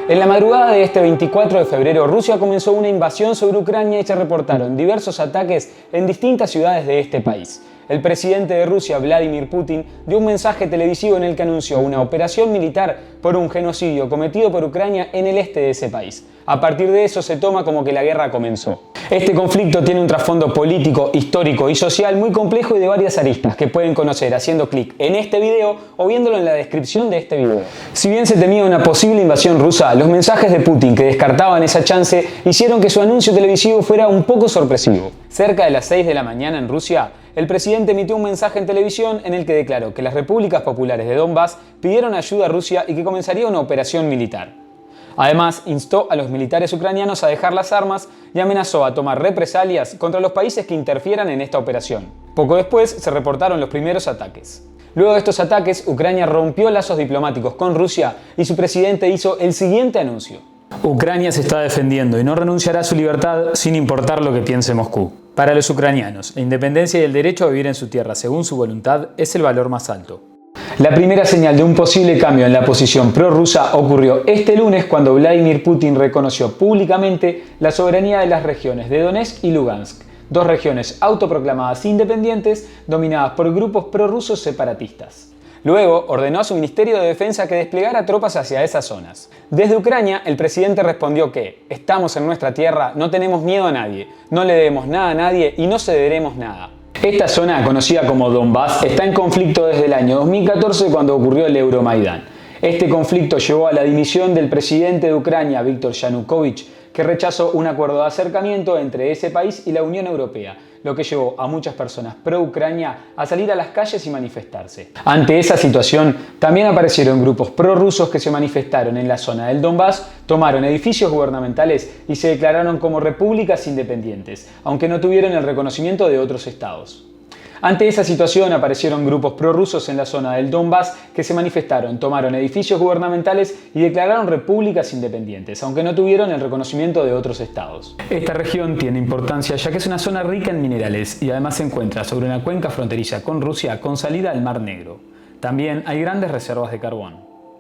En la madrugada de este 24 de febrero, Rusia comenzó una invasión sobre Ucrania y se reportaron diversos ataques en distintas ciudades de este país. El presidente de Rusia, Vladimir Putin, dio un mensaje televisivo en el que anunció una operación militar por un genocidio cometido por Ucrania en el este de ese país. A partir de eso se toma como que la guerra comenzó. Este conflicto tiene un trasfondo político, histórico y social muy complejo y de varias aristas que pueden conocer haciendo clic en este video o viéndolo en la descripción de este video. Si bien se temía una posible invasión rusa, los mensajes de Putin que descartaban esa chance hicieron que su anuncio televisivo fuera un poco sorpresivo. Cerca de las 6 de la mañana en Rusia, el presidente emitió un mensaje en televisión en el que declaró que las repúblicas populares de Donbass pidieron ayuda a Rusia y que comenzaría una operación militar. Además, instó a los militares ucranianos a dejar las armas y amenazó a tomar represalias contra los países que interfieran en esta operación. Poco después se reportaron los primeros ataques. Luego de estos ataques, Ucrania rompió lazos diplomáticos con Rusia y su presidente hizo el siguiente anuncio. Ucrania se está defendiendo y no renunciará a su libertad sin importar lo que piense Moscú. Para los ucranianos, la independencia y el derecho a vivir en su tierra según su voluntad es el valor más alto. La primera señal de un posible cambio en la posición prorrusa ocurrió este lunes cuando Vladimir Putin reconoció públicamente la soberanía de las regiones de Donetsk y Lugansk, dos regiones autoproclamadas independientes dominadas por grupos prorrusos separatistas. Luego ordenó a su Ministerio de Defensa que desplegara tropas hacia esas zonas. Desde Ucrania, el presidente respondió que estamos en nuestra tierra, no tenemos miedo a nadie, no le debemos nada a nadie y no cederemos nada. Esta zona, conocida como Donbass, está en conflicto desde el año 2014 cuando ocurrió el Euromaidán. Este conflicto llevó a la dimisión del presidente de Ucrania, Viktor Yanukovych, que rechazó un acuerdo de acercamiento entre ese país y la Unión Europea, lo que llevó a muchas personas pro-Ucrania a salir a las calles y manifestarse. Ante esa situación, también aparecieron grupos prorrusos que se manifestaron en la zona del Donbass, tomaron edificios gubernamentales y se declararon como repúblicas independientes, aunque no tuvieron el reconocimiento de otros estados. Ante esa situación aparecieron grupos prorrusos en la zona del Donbass que se manifestaron, tomaron edificios gubernamentales y declararon repúblicas independientes, aunque no tuvieron el reconocimiento de otros estados. Esta región tiene importancia ya que es una zona rica en minerales y además se encuentra sobre una cuenca fronteriza con Rusia con salida al Mar Negro. También hay grandes reservas de carbón.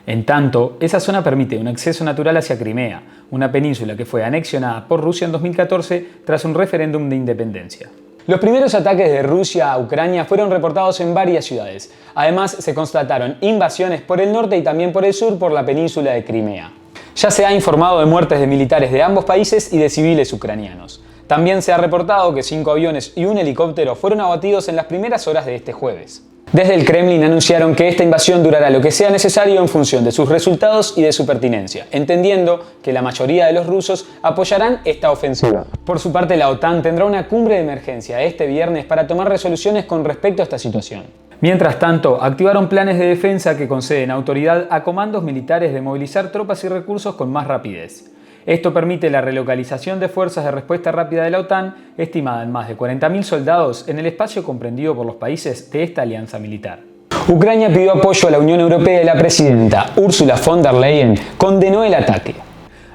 En tanto, esa zona permite un acceso natural hacia Crimea, una península que fue anexionada por Rusia en 2014 tras un referéndum de independencia. Los primeros ataques de Rusia a Ucrania fueron reportados en varias ciudades. Además, se constataron invasiones por el norte y también por el sur por la península de Crimea. Ya se ha informado de muertes de militares de ambos países y de civiles ucranianos. También se ha reportado que 5 aviones y un helicóptero fueron abatidos en las primeras horas de este jueves. Desde el Kremlin anunciaron que esta invasión durará lo que sea necesario en función de sus resultados y de su pertinencia, entendiendo que la mayoría de los rusos apoyarán esta ofensiva. Por su parte, la OTAN tendrá una cumbre de emergencia este viernes para tomar resoluciones con respecto a esta situación. Mientras tanto, activaron planes de defensa que conceden autoridad a comandos militares de movilizar tropas y recursos con más rapidez. Esto permite la relocalización de fuerzas de respuesta rápida de la OTAN, estimada en más de 40.000 soldados en el espacio comprendido por los países de esta alianza militar. Ucrania pidió apoyo a la Unión Europea y la presidenta Ursula von der Leyen condenó el ataque.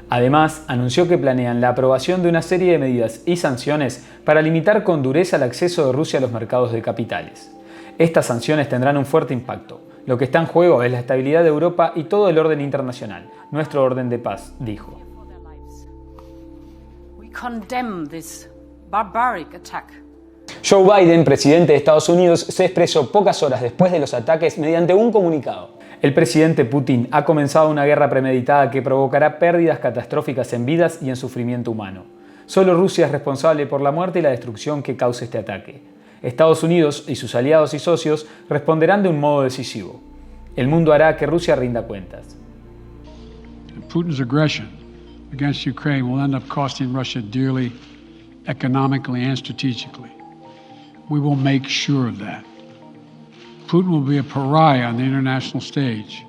Además, anunció que planean la aprobación de una serie de medidas y sanciones para limitar con dureza el acceso de Rusia a los mercados de capitales. Estas sanciones tendrán un fuerte impacto. Lo que está en juego es la estabilidad de Europa y todo el orden internacional, nuestro orden de paz, dijo. Condemn this barbaric attack. Joe Biden, presidente de Estados Unidos, se expresó pocas horas después de los ataques mediante un comunicado. El presidente Putin ha comenzado una guerra premeditada que provocará pérdidas catastróficas en vidas y en sufrimiento humano. Solo Rusia es responsable por la muerte y la destrucción que cause este ataque. Estados Unidos y sus aliados y socios responderán de un modo decisivo. El mundo hará que Rusia rinda cuentas. Putin's aggression against Ukraine will end up costing Russia dearly, economically and strategically. We will make sure of that. Putin will be a pariah on the international stage.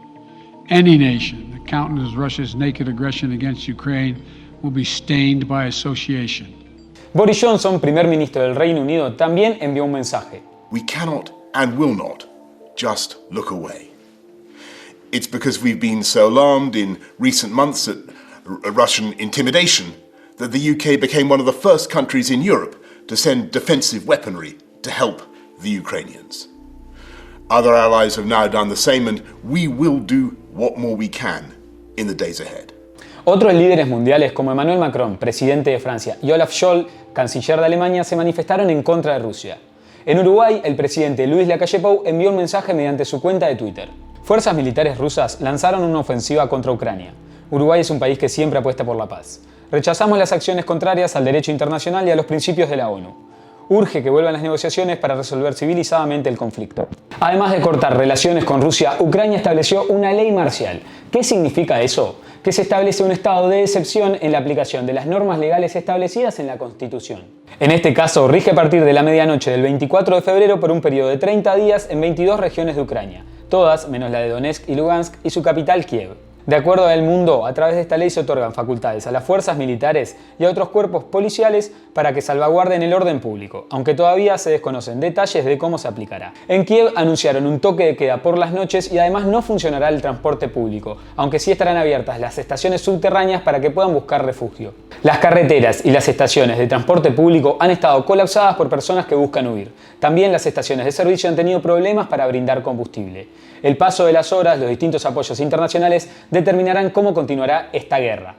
Any nation that countenances Russia's naked aggression against Ukraine will be stained by association. Boris Johnson, primer ministro del Reino Unido, también envió un mensaje. We cannot and will not just look away. It's because we've been so alarmed in recent months at Russian intimidation that the UK became one of the first countries in Europe to send defensive weaponry to help the Ukrainians. Other allies have now done the same, and we will do what more we can in the days ahead. Otros líderes mundiales como Emmanuel Macron, presidente de Francia, y Olaf Scholz, canciller de Alemania, se manifestaron en contra de Rusia. En Uruguay, el presidente Luis Lacalle Pou envió un mensaje mediante su cuenta de Twitter. Fuerzas militares rusas lanzaron una ofensiva contra Ucrania. Uruguay es un país que siempre apuesta por la paz. Rechazamos las acciones contrarias al derecho internacional y a los principios de la ONU. Urge que vuelvan las negociaciones para resolver civilizadamente el conflicto. Además de cortar relaciones con Rusia, Ucrania estableció una ley marcial. ¿Qué significa eso? Que se establece un estado de excepción en la aplicación de las normas legales establecidas en la Constitución. En este caso, rige a partir de la medianoche del 24 de febrero por un periodo de 30 días en 22 regiones de Ucrania, todas menos la de Donetsk y Lugansk y su capital Kiev. De acuerdo a El Mundo, a través de esta ley se otorgan facultades a las fuerzas militares y a otros cuerpos policiales para que salvaguarden el orden público, aunque todavía se desconocen detalles de cómo se aplicará. En Kiev anunciaron un toque de queda por las noches y además no funcionará el transporte público, aunque sí estarán abiertas las estaciones subterráneas para que puedan buscar refugio. Las carreteras y las estaciones de transporte público han estado colapsadas por personas que buscan huir. También las estaciones de servicio han tenido problemas para brindar combustible. El paso de las horas, los distintos apoyos internacionales determinarán cómo continuará esta guerra.